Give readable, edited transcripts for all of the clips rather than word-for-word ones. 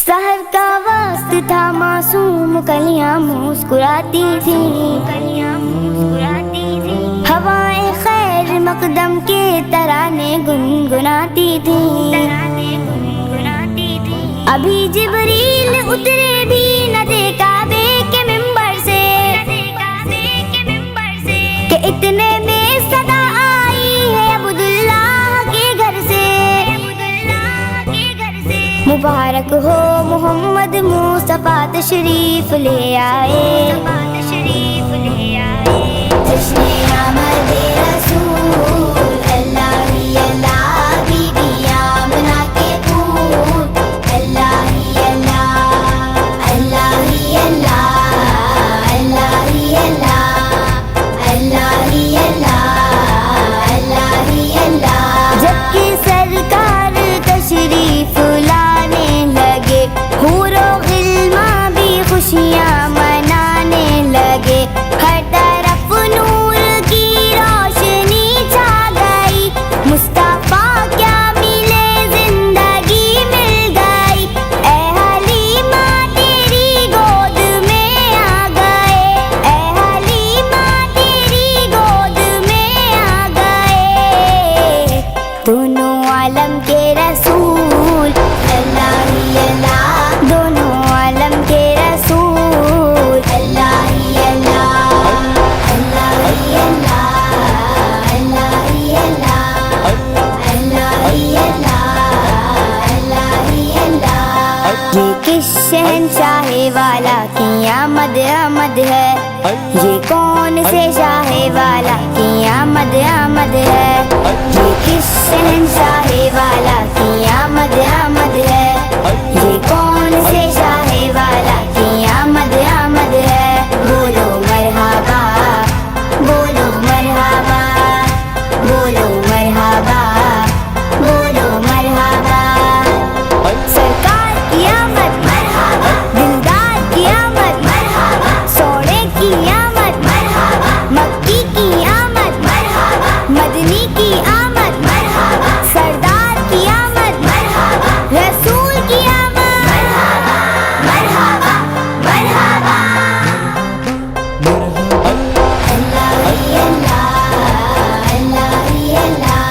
سحر کا وقت تھا، معصوم کلیاں مسکراتی تھیں، ہوائیں خیر مقدم کے ترانے گنگناتی تھیں۔ ابھی جبریل اترے بھی نہ تھے کعبے کے ممبر سے کہ اتنے میں صدا آئی ہے عبداللہ کے گھر سے۔ مبارک ہو محمد مصطفیٰ تشریف لے آئے، جشن آمد رسول اللہ ہی اللہ، بی بی آمنہ کے پھول اللہ ہی اللہ، اللہ ہی اللہ، اللہ ہی اللہ، اللہ ہی اللہ، اللہ ہی اللہ۔ جب کہ سرکار تشریف لانے لگے، حور و غلمان بھی خوشیاں منانے لگے، ہر طرف نور کی روشنی چھا گئی، مصطفیٰ کیا ملے زندگی مل گئی، اے حلیمہ تیری گود میں آ گئے، اے حلیمہ تیری گود میں آ گئے، دونوں عالم کے رسول اللہ ہی اللہ، دونوں عالم کے رسول اللہ ہی اللہ، اللہ ہی اللہ، اللہ ہی اللہ، اللہ ہی اللہ، اللہ ہی اللہ۔ یہ کس شہنشاہ والا کی آمد آمد ہے، یہ کون سے شاہ والا کی آمد آمد ہے، یہ کس شہنشاہ والا کی آمد آمد ہے، یہ کون سے شاہ والا کی آمد آمد ہے۔ بولو مرحبا، بولو مرحبا، بولو مرحبا، بولو مرحبا، سرکار کی آمد مرحبا، دلدار کی آمد مرحبا، سونے کی آمد مرحبا، مکی کی آمد مرحبا، مدنی کی آمد مرحبا، سردار کی آمد مرحبا، رسول کی آمد مرحبا، مرحبا، مرحبا، اللہ ہی اللہ، اللہ ہی اللہ،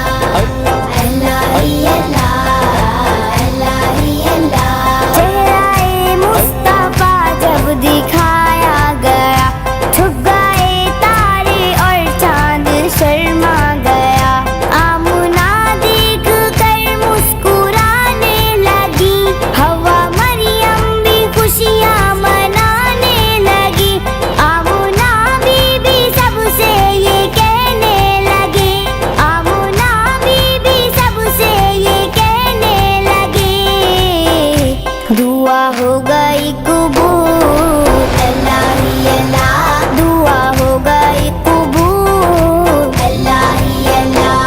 اللہ ہی اللہ، اللہ ہی اللہ۔ چہرہ مصطفیٰ جب دکھایا گیا، چھپ گئے تارے اور چاند شرما گیا، آمنہ دیکھ کر مسکرانے لگی، ہوا مریم بھی خوشیاں منانے لگی، آمنہ بی بی سب سے یہ کہنے لگی، آمنہ بی بی سب سے یہ کہنے لگی، دعا ہو گئی قبول اللہ ہی اللہ، دعا ہو گئی قبول اللہ ہی اللہ،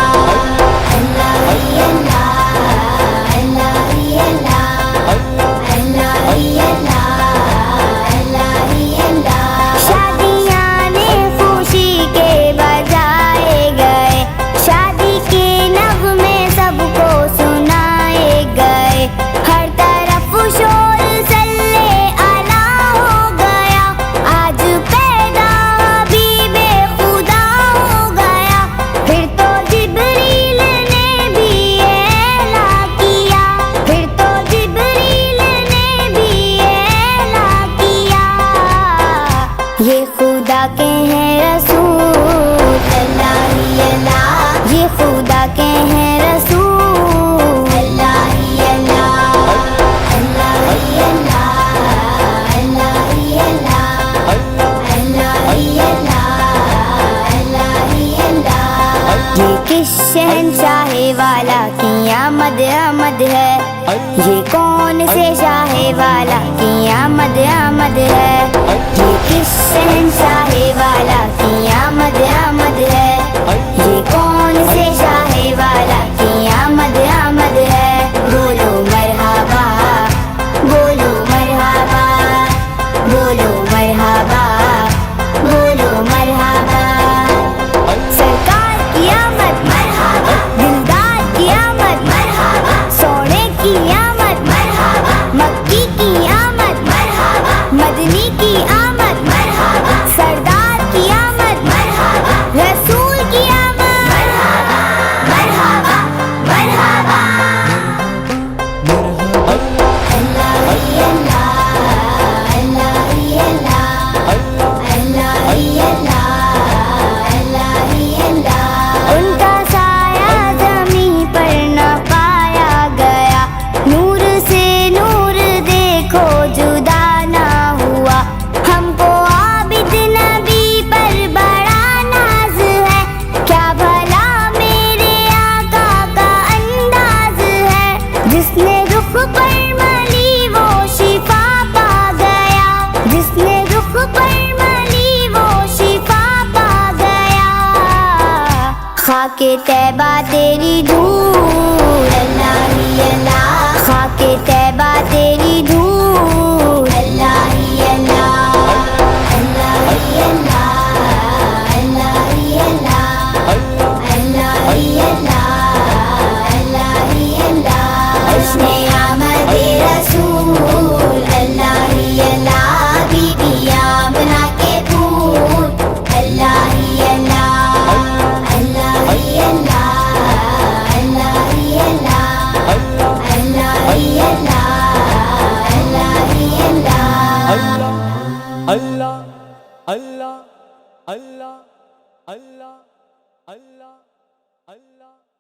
اللہ ہی اللہ، اللہ ہی اللہ، اللہ ہی اللہ، اللہ ہی اللہ۔ شادیاں نے خوشی کے بجائے گئے، شادی کے نغمے سب کو سنائے گئے، ہر طرف شور صلی اللہ ہو گیا، آج پیدا حبیب خدا ہو گیا، پھر تو جبریل نے بھی اعلان کیا، پھر تو جبریل نے بھی اعلان کیا، یہ خدا کے ہیں رسول اللہ ہی اللہ، یہ خدا کے ہیں رسول اللہ ہی اللہ، اللہ ہی اللہ، اللہ ہی اللہ، اللہ ہی اللہ، اللہ ہی اللہ۔ یہ کس شہنشاہ والا کی آمد آمد ہے، یہ کون سے شاہ والا کی آمد آمد ہے، یہ کس شہنشاہ والا کی آمد آمد ہے، یہ کون سے شاہ والا کی آمد آمد ہے۔ بولو مرحبا، بولو مرحبا، بولو مرحبا، بولو مرحبا، سرکار کی آمد مرحبا، دلدار کی آمد مرحبا، سونے کی آمد مرحبا، مکی کی جس نے رخ پر ملی وہ شفا پا گیا، جس نے رخ پر ملی وہ شفا پا گیا، خاک طیبہ تیری دھول اللہ ہی اللہ، خاک طیبہ تیری دھول اللہ ہی اللہ، اللہ ہی اللہ، اللہ ہی اللہ، اللہ ہی اللہ، اللہ ہی اللہ، حسن آمد رسول اللہ ہی اللہ، بی بی آمنہ کے پھول اللہ ہی اللہ، اللہ ہی اللہ، اللہ ہی اللہ، اللہ ہی اللہ، اللہ ہی اللہ، اللہ اللہ اللہ اللہ اللہ اللہ اللہ